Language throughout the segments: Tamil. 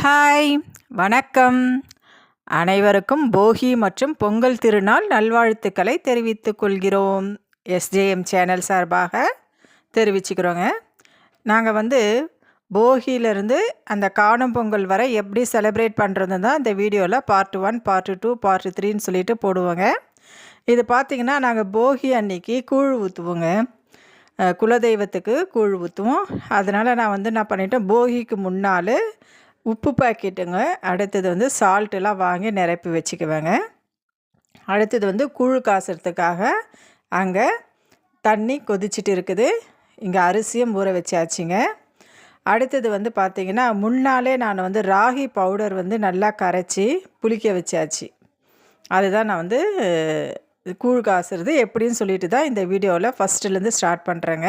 ஹாய், வணக்கம். அனைவருக்கும் போகி மற்றும் பொங்கல் திருநாள் நல்வாழ்த்துக்களை தெரிவித்துக் கொள்கிறோம். எஸ்ஜேஎம் சேனல் சார்பாக தெரிவிச்சுக்கிறோங்க. நாங்கள் போகியிலேருந்து அந்த காணும் பொங்கல் வரை எப்படி செலிப்ரேட் பண்ணுறது தான் இந்த வீடியோவில் பார்ட் 1, பார்ட் 2, பார்ட் 3ன்னு சொல்லிட்டு போடுவோங்க. இது பார்த்திங்கன்னா நாங்கள் போகி அன்னைக்கு கூழ் ஊற்றுவோங்க. குலதெய்வத்துக்கு கூழ் ஊற்றுவோம். அதனால் நான் என்ன பண்ணிட்டேன், போகிக்கு முன்னால் உப்பு பாக்கெட்டுங்க, அடுத்தது சால்ட்டெல்லாம் வாங்கி நிரப்பி வச்சுக்குவேங்க. அடுத்தது கூழ் காசுறதுக்காக அங்கே தண்ணி கொதிச்சுட்டு இருக்குது. இங்கே அரிசியும் ஊற வச்சாச்சுங்க. அடுத்தது பார்த்திங்கன்னா முன்னாலே நான் ராகி பவுடர் நல்லா கரைச்சி புளிக்க வச்சாச்சு. அதுதான் நான் கூழ் காசுறது எப்படின்னு சொல்லிட்டு தான் இந்த வீடியோவில் ஃபஸ்ட்டுலேருந்து ஸ்டார்ட் பண்ணுறேங்க.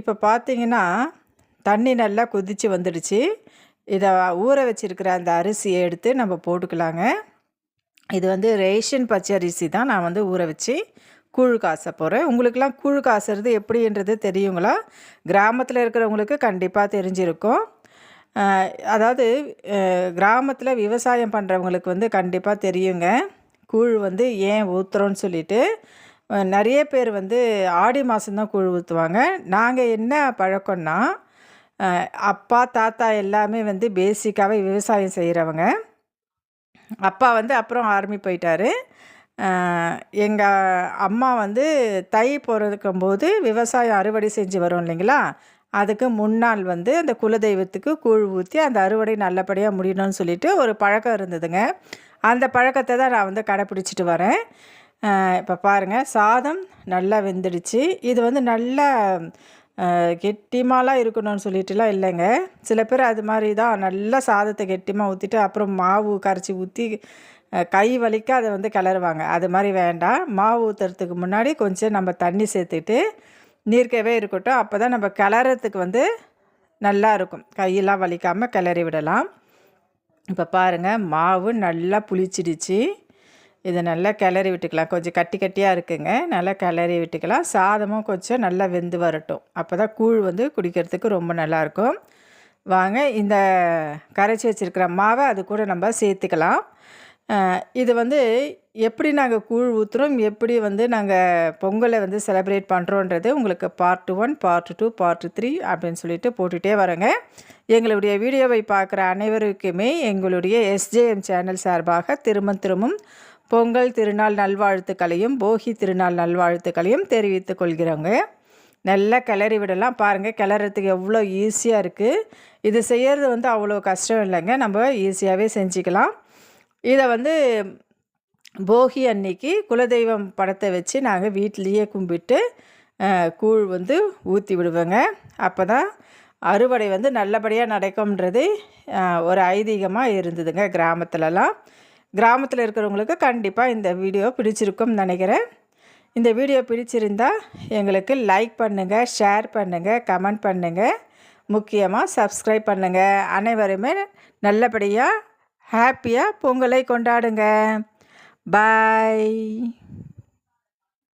இப்போ பார்த்திங்கன்னா தண்ணி நல்லா கொதித்து வந்துடுச்சு. இதை ஊற வச்சுருக்கிற அந்த அரிசியை எடுத்து நம்ம போட்டுக்கலாங்க. இது ரேஷன் பச்சை அரிசி தான் நான் ஊற வச்சு கூழ் காச போகிறேன். உங்களுக்கெல்லாம் கூழ் காசுறது எப்படின்றது தெரியுங்களா? கிராமத்தில் இருக்கிறவங்களுக்கு கண்டிப்பாக தெரிஞ்சிருக்கும். அதாவது கிராமத்தில் விவசாயம் பண்ணுறவங்களுக்கு கண்டிப்பாக தெரியுங்க. கூழ் ஏன் ஊற்றுறோன்னு சொல்லிட்டு. நிறைய பேர் ஆடி மாதம்தான் கூழ் ஊற்றுவாங்க. நாங்கள் என்ன பழக்கம்னா, அப்பா தாத்தா எல்லாமே பேசிக்காகவே விவசாயம் செய்கிறவங்க. அப்பா அப்புறம் ஆர்மி போயிட்டார். எங்கள் அம்மா தை பிறக்கும்போது விவசாயம் அறுவடை செஞ்சு வரும் இல்லைங்களா, அதுக்கு முன்னாள் அந்த குலதெய்வத்துக்கு கூழ் ஊற்றி அந்த அறுவடை நல்லபடியாக முடியணும்னு சொல்லிட்டு ஒரு பழக்கம் இருந்ததுங்க. அந்த பழக்கத்தை தான் நான் கடைப்பிடிச்சிட்டு வரேன். இப்போ பாருங்கள், சாதம் நல்லா வெந்துடுச்சு. இது நல்லா கெட்டிமாலாம் இருக்கணும்னு சொல்லிட்டுலாம் இல்லைங்க. சில பேர் அது மாதிரி தான் நல்லா சாதத்தை கெட்டிமாக ஊற்றிட்டு அப்புறம் மாவு கரைச்சி ஊற்றி கை வலிக்க அதை கிளறுவாங்க. அது மாதிரி வேண்டாம். மாவு ஊற்றுறதுக்கு முன்னாடி கொஞ்சம் நம்ம தண்ணி சேர்த்துட்டு நீர்க்கவே இருக்கட்டும். அப்போ தான் நம்ம கிளறதுக்கு நல்லா இருக்கும். கையெல்லாம் வலிக்காமல் கிளறி விடலாம். இப்போ பாருங்கள், மாவு நல்லா புளிச்சிடுச்சு. இதை நல்லா கிளறி விட்டுக்கலாம். கொஞ்சம் கட்டி கட்டியாக இருக்குங்க, நல்லா கிளறி விட்டுக்கலாம். சாதமும் கொஞ்சம் நல்லா வெந்து வரட்டும். அப்போ தான் கூழ் குடிக்கிறதுக்கு ரொம்ப நல்லாயிருக்கும். வாங்க, இந்த கரைச்சி வச்சுருக்கிற மாவை அது கூட நம்ம சேர்த்துக்கலாம். இது எப்படி நாங்கள் கூழ் ஊற்றுறோம், எப்படி நாங்கள் பொங்கலை செலிப்ரேட் பண்ணுறோன்றது உங்களுக்கு பார்ட் 1, பார்ட் 2, பார்ட் 3 அப்படின்னு சொல்லிட்டு போட்டுகிட்டே வரேங்க. எங்களுடைய வீடியோவை பார்க்குற அனைவருக்குமே எங்களுடைய எஸ்ஜேஎம் சேனல் சார்பாக திரும்பவும் பொங்கல் திருநாள் நல்வாழ்த்துக்களையும் போகி திருநாள் நல்வாழ்த்துக்களையும் தெரிவித்துக் கொள்கிறோங்க. நல்லா கிளறி விடலாம். பாருங்கள், கிளறதுக்கு எவ்வளோ ஈஸியாக இருக்குது. இது செய்கிறது அவ்வளோ கஷ்டம் இல்லைங்க, நம்ம ஈஸியாகவே செஞ்சுக்கலாம். இதை போகி அன்னைக்கு குலதெய்வம் படத்தை வச்சு நாங்கள் வீட்டிலையே கும்பிட்டு கூழ் ஊற்றி விடுவோங்க. அப்போ தான் அறுவடை நல்லபடியாக நடக்கும்ன்றது ஒரு ஐதீகமாக இருந்ததுங்க கிராமத்துலலாம். கிராமத்தில் இருக்கிறவங்களுக்கு கண்டிப்பாக இந்த வீடியோ பிடிச்சிருக்கும்னு நினைக்கிறேன். இந்த வீடியோ பிடிச்சிருந்தால் எங்களுக்கு லைக் பண்ணுங்கள், ஷேர் பண்ணுங்கள், கமெண்ட் பண்ணுங்கள், முக்கியமாக சப்ஸ்கிரைப் பண்ணுங்கள். அனைவருமே நல்லபடியாக ஹாப்பியாக பொங்கலை கொண்டாடுங்க. பாய்.